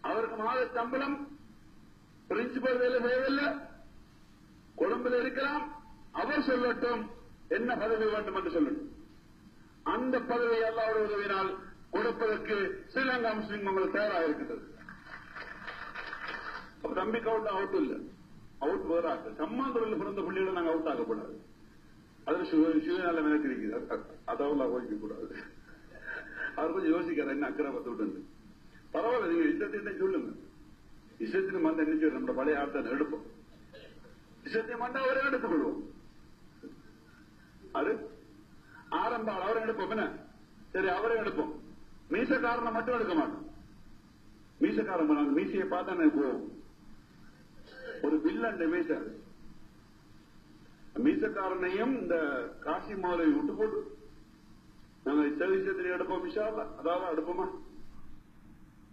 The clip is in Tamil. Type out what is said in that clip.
அவருக்கு மாத சம்பளம் பிரின்சிபல் வேலை செய்யவில்லை, கொழும்பில் இருக்கலாம். அவர் சொல்லட்டும் என்ன பதவி வேண்டும் என்று சொல்லட்டும். அந்த பதவியை அல்லாஹ்வுடைய உதவியினால் கொடுப்பதற்கு ஸ்ரீலங்கா முஸ்லீம் உங்களுக்கு தயாராக இருக்கிறது. தம்பிக்கு அவுட் இல்ல, அவுட் வேறாக சம்மாந்துறையில் பிறந்த பிள்ளைகளை நாங்கள் அவுட் ஆகக்கூடாது. அதில் சுயநலம் எனக்கு இருக்குது, அதாவது யோசிக்க கூடாது. அவர் கொஞ்சம் யோசிக்கிறார், என்ன அக்கறை பத்து விட்டு பரவாயில்ல. நீங்க இஷ்டத்தை சொல்லுங்க, இஷ்டத்தின் மந்த என்ன செய்யும், நம்ம பழைய ஆட்டம் எடுப்போம். இஷ்டத்தை மண்டா அவரை எடுத்துக் கொள்வோம். அது ஆரம்பம் அவரை எடுப்போம். என்ன சரி, அவரை எடுப்போம். மீசக்காரனை மட்டும் எடுக்க மாட்டோம். மீசக்காரன் மீசையை பார்த்தா போவோம். ஒரு வில்லன் மீசக்காரனையும் இந்த காசி மாலை விட்டு போட்டு நாங்கள் விஷயத்தில் எடுப்போம். அதாவது எடுப்போமா?